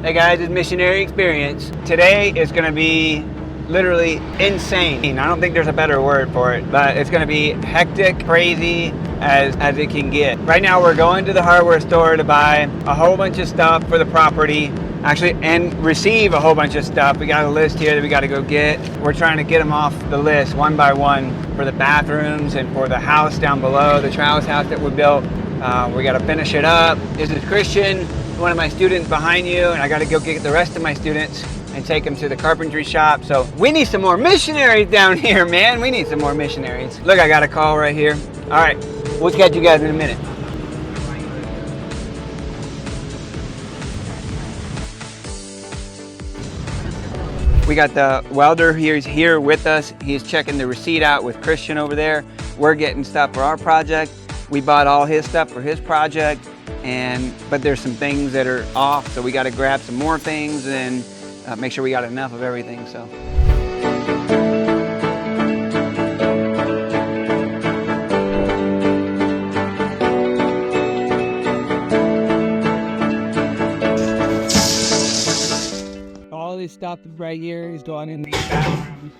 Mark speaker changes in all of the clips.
Speaker 1: Hey guys, it's Missionary Experience. Today is going to be literally insane. I don't think there's a better word for it, but it's going to be hectic, crazy as it can get. Right now we're going to the hardware store to buy a whole bunch of stuff for the property, actually, and receive a whole bunch of stuff. We got a list here that we got to go get. We're trying to get them off the list one by one for the bathrooms and for the house down below, the Travis house that we built. We got to finish it up. This is Christian, one of my students behind you, and I got to go get the rest of my students and take them to the carpentry shop. So we need some more missionaries down here, man. We need some more missionaries. Look, I got a call right here. All right, we'll catch you guys in a minute. We got the welder here. He's here with us. He's checking the receipt out with Christian over there. We're getting stuff for our project. We bought all his stuff for his project, but there's some things that are off, so we got to grab some more things and make sure we got enough of everything. So. All this stuff right here is going in these bathrooms.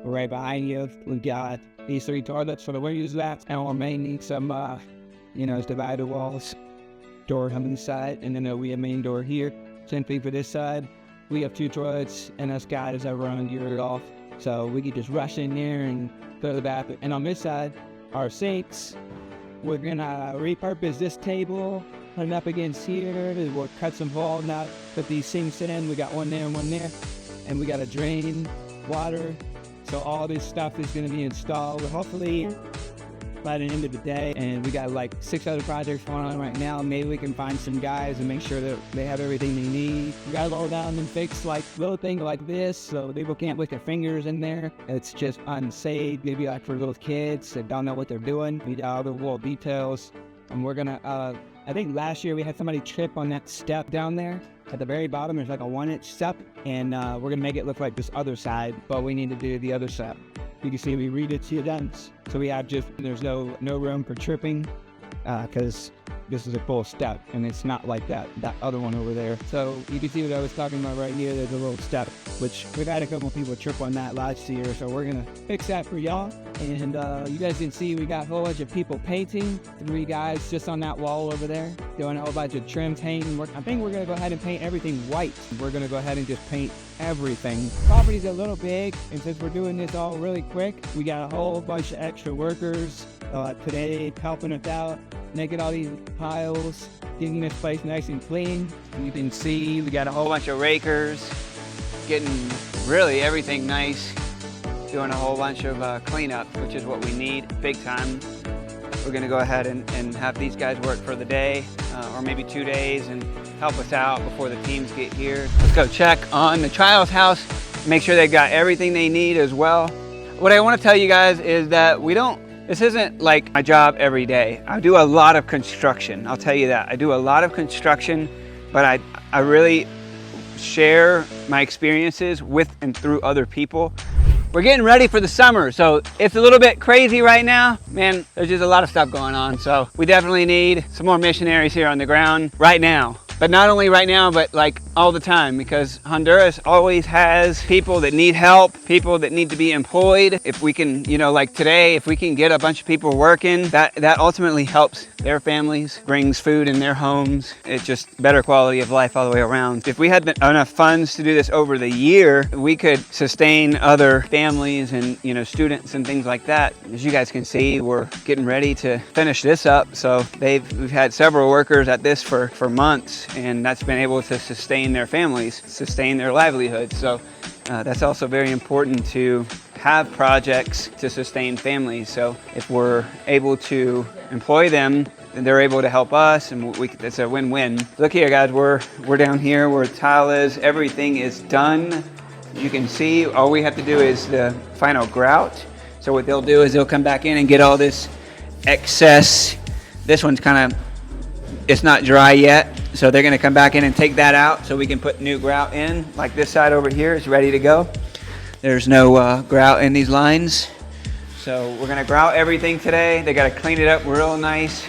Speaker 1: Right behind you, we've got these 3 toilets for the windows that, and we may need some, divider walls, door on this side, and then we have main door here. Same thing for this side. We have 2 toilets, and us guys that run gear it off, so we can just rush in there and go to the bathroom. And on this side, our sinks. We're gonna repurpose this table, put it up against here. We'll cut some walnut, put these sinks in. We got one there and one there, and we got a drain, water. So all this stuff is going to be installed hopefully by the end of the day. And we got like 6 other projects going on right now. Maybe we can find some guys and make sure that they have everything they need. We got to go down and fix like little things like this so people can't put their fingers in there. It's just unsafe, maybe like for little kids that don't know what they're doing. We got all the little details. And we're going to, I think last year we had somebody trip on that step down there. At the very bottom, there's like a 1-inch step, and we're gonna make it look like this other side, but we need to do the other side. You can see we read it to you then. So we have there's no room for tripping, because this is a full step, and it's not like that other one over there. So you can see what I was talking about right here. There's a little step, which we've had a couple people trip on that last year, so we're gonna fix that for y'all. And you guys can see we got a whole bunch of people painting. 3 guys just on that wall over there doing a whole bunch of trim painting. I think we're gonna go ahead and paint everything white. We're gonna go ahead and just paint everything. Property's a little big, and since we're doing this all really quick, we got a whole bunch of extra workers today helping us out, making all these piles, getting this place nice and clean. You can see we got a whole bunch of rakers, getting really everything nice, doing a whole bunch of cleanup, which is what we need big time. We're gonna go ahead and have these guys work for the day, or maybe 2 days, and help us out before the teams get here. Let's go check on the Travis house, make sure they've got everything they need as well. What I wanna tell you guys is that this isn't like my job every day. I do a lot of construction, I'll tell you that. I do a lot of construction, but I really share my experiences with and through other people. We're getting ready for the summer, so it's a little bit crazy right now. Man, there's just a lot of stuff going on, so we definitely need some more missionaries here on the ground right now. But not only right now, but like all the time, because Honduras always has people that need help, people that need to be employed. If we can, like today, if we can get a bunch of people working, that ultimately helps their families, brings food in their homes. It's just better quality of life all the way around. If we had enough funds to do this over the year, we could sustain other families and, students and things like that. As you guys can see, we're getting ready to finish this up. So we've had several workers at this for months, and that's been able to sustain their families, sustain their livelihoods. So that's also very important to have projects to sustain families. So if we're able to employ them, then they're able to help us, and it's a win-win. Look here, guys, we're down here where tile is. Everything is done. You can see all we have to do is the final grout. So what they'll do is they'll come back in and get all this excess. This one's it's not dry yet, so they're gonna come back in and take that out so we can put new grout in. Like this side over here is ready to go. There's no grout in these lines. So we're gonna grout everything today. They gotta clean it up real nice,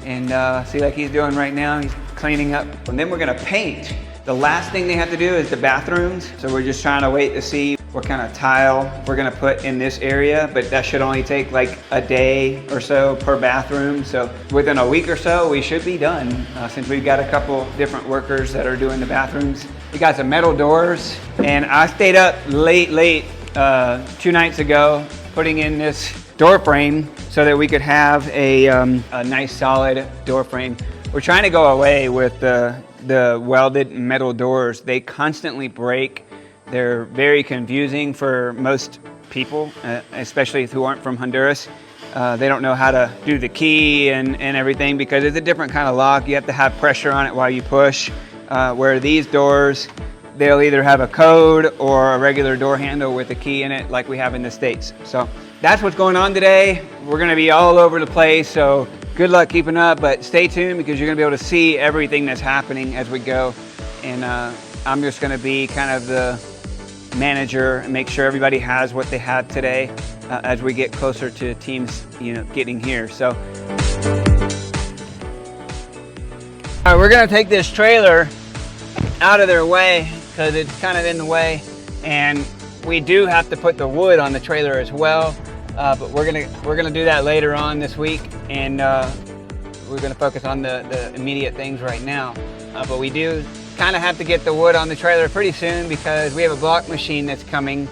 Speaker 1: and see, like he's doing right now, he's cleaning up. And then we're gonna paint.
Speaker 2: The last thing they have to do is the bathrooms. So we're just trying to wait to see what kind of tile we're gonna put in this area, but that should only take like a day or so per bathroom. So within a week or so, we should be done since we've got a couple different workers that are doing the bathrooms. We got some metal doors, and I stayed up late 2 nights ago putting in this door frame so that we could have a nice solid door frame. We're trying to go away with the welded metal doors. They constantly break. They're very confusing for most people, especially who aren't from Honduras. They don't know how to do the key and everything because it's a different kind of lock. You have to have pressure on it while you push. Where these doors, they'll either have a code or a regular door handle with a key in it like we have in the States. So that's what's going on today. We're gonna be all over the place, so good luck keeping up, but stay tuned because you're gonna be able to see everything that's happening as we go. And I'm just gonna be kind of the manager and make sure everybody has what they have today as we get closer to teams, getting here. So, all right, we're gonna take this trailer out of their way because it's kind of in the way, and we do have to put the wood on the trailer as well. But we're gonna do that later on this week, and we're gonna focus on the immediate things right now. But we do kind of have to get the wood on the trailer pretty soon because we have a block machine that's coming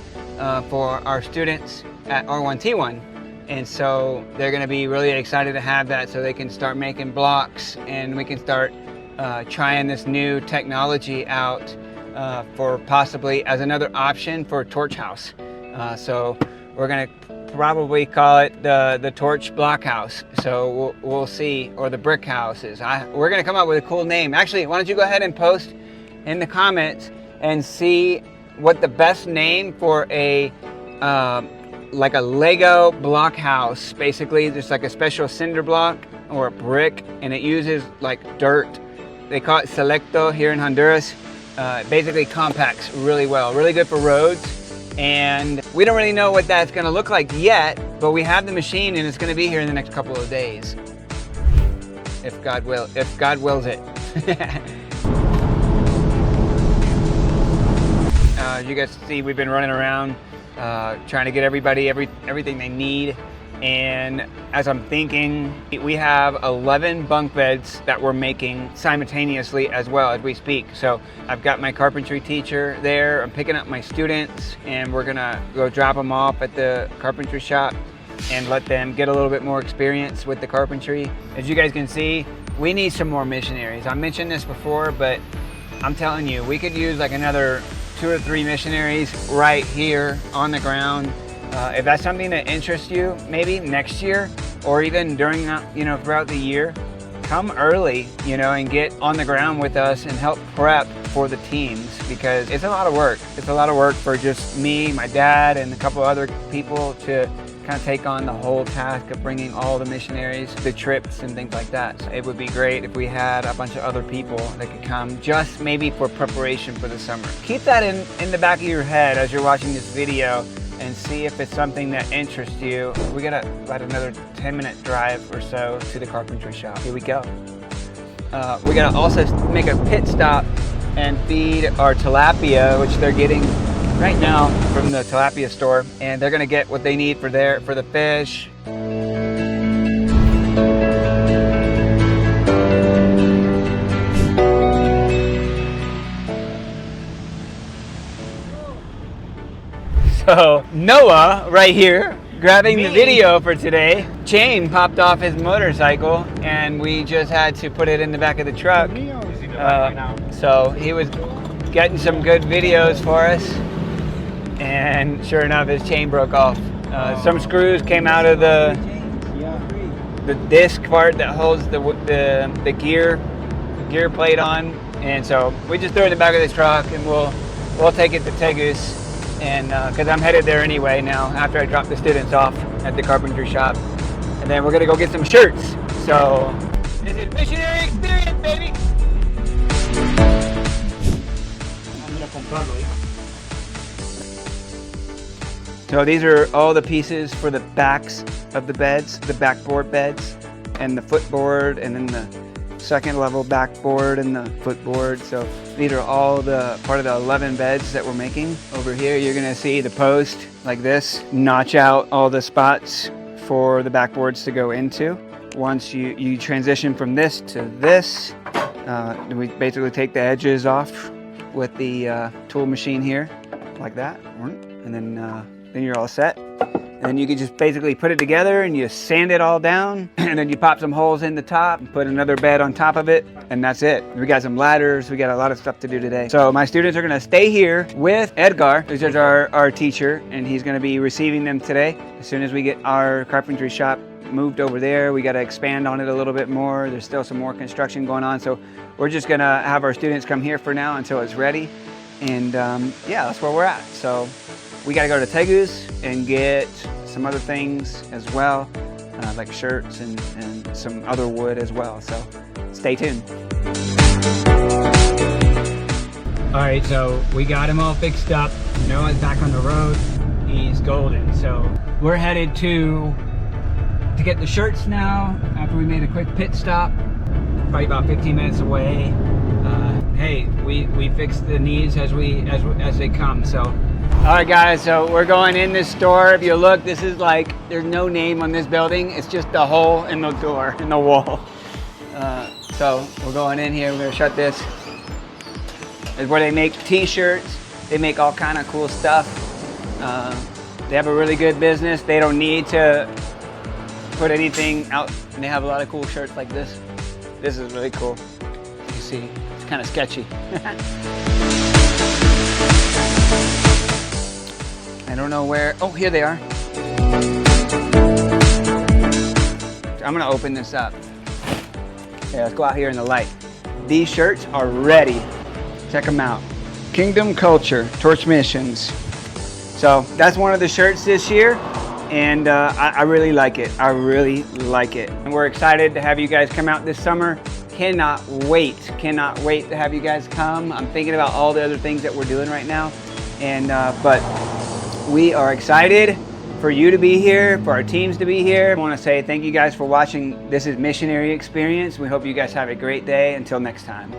Speaker 2: for our students at R1T1, and so they're gonna be really excited to have that so they can start making blocks and we can start trying this new technology out for possibly as another option for torch house. So we're gonna probably call it the torch block house. So we'll see, or the brick houses. We're gonna come up with a cool name. Actually, why don't you go ahead and post in the comments and see what the best name for a like a Lego block house, basically just like a special cinder block or a brick, and it uses like dirt. They call it selecto here in Honduras. Basically compacts really well, really good for roads. And we don't really know what that's gonna look like yet, but we have the machine and it's gonna be here in the next couple of days. If God wills it. As you guys see, we've been running around trying to get everybody everything they need. And as I'm thinking, we have 11 bunk beds that we're making simultaneously as well as we speak. So I've got my carpentry teacher there. I'm picking up my students, and we're gonna go drop them off at the carpentry shop and let them get a little bit more experience with the carpentry. As you guys can see, we need some more missionaries. I mentioned this before, but I'm telling you, we could use like another 2 or 3 missionaries right here on the ground. If that's something that interests you, maybe next year or even during, throughout the year, come early, and get on the ground with us and help prep for the teams because it's a lot of work. It's a lot of work for just me, my dad, and a couple other people to kind of take on the whole task of bringing all the missionaries, the trips and things like that. So it would be great if we had a bunch of other people that could come just maybe for preparation for the summer. Keep that in the back of your head as you're watching this video and see if it's something that interests you. We got about another 10-minute drive or so to the carpentry shop. Here we go. We gotta also make a pit stop and feed our tilapia, which they're getting right now from the tilapia store, and they're gonna get what they need for the fish. So Noah right here grabbing the video for today. Chain popped off his motorcycle and we just had to put it in the back of the truck. So he was getting some good videos for us, and sure enough his chain broke off. Some screws came out of the disc part that holds the gear plate on, and so we just threw it in the back of the truck and we'll take it to Tegus. And because I'm headed there anyway now after I drop the students off at the carpentry shop, and then we're gonna go get some shirts. So this is missionary experience, baby. So these are all the pieces for the backs of the beds, the backboard beds, and the footboard, and then second level backboard and the footboard. So these are all the part of the 11 beds that we're making. Over here you're gonna see the post like this, notch out all the spots for the backboards to go into. Once you transition from this to this, we basically take the edges off with the tool machine here, like that, and then you're all set. And then you can just basically put it together and you sand it all down, and then you pop some holes in the top and put another bed on top of it, and that's it. We got some ladders, we got a lot of stuff to do today. So my students are gonna stay here with Edgar, who's our teacher, and he's gonna be receiving them today. As soon as we get our carpentry shop moved over there, we gotta expand on it a little bit more. There's still some more construction going on, so we're just gonna have our students come here for now until it's ready. And yeah, that's where we're at. So we gotta go to Tegu's and get some other things as well, like shirts and some other wood as well. So stay tuned. All right, so we got him all fixed up. Noah's back on the road. He's golden. So we're headed to get the shirts now after we made a quick pit stop, probably about 15 minutes away. Hey, we fix the needs as they come. So all right guys, so we're going in this store. If you look, this is like, there's no name on this building. It's just a hole in the door, in the wall. So we're going in here, we're gonna shut this. This is where they make t-shirts. They make all kind of cool stuff. They have a really good business. They don't need to put anything out. And they have a lot of cool shirts like this. This is really cool. You see, it's kind of sketchy. I don't know where, oh, here they are. I'm gonna open this up. Yeah, let's go out here in the light. These shirts are ready. Check them out. Kingdom Culture, Torch Missions. So that's one of the shirts this year, and I really like it. I really like it. And we're excited to have you guys come out this summer. Cannot wait to have you guys come. I'm thinking about all the other things that we're doing right now, and but we are excited for you to be here, for our teams to be here. I want to say thank you guys for watching. This is Missionary Experience. We hope you guys have a great day. Until next time.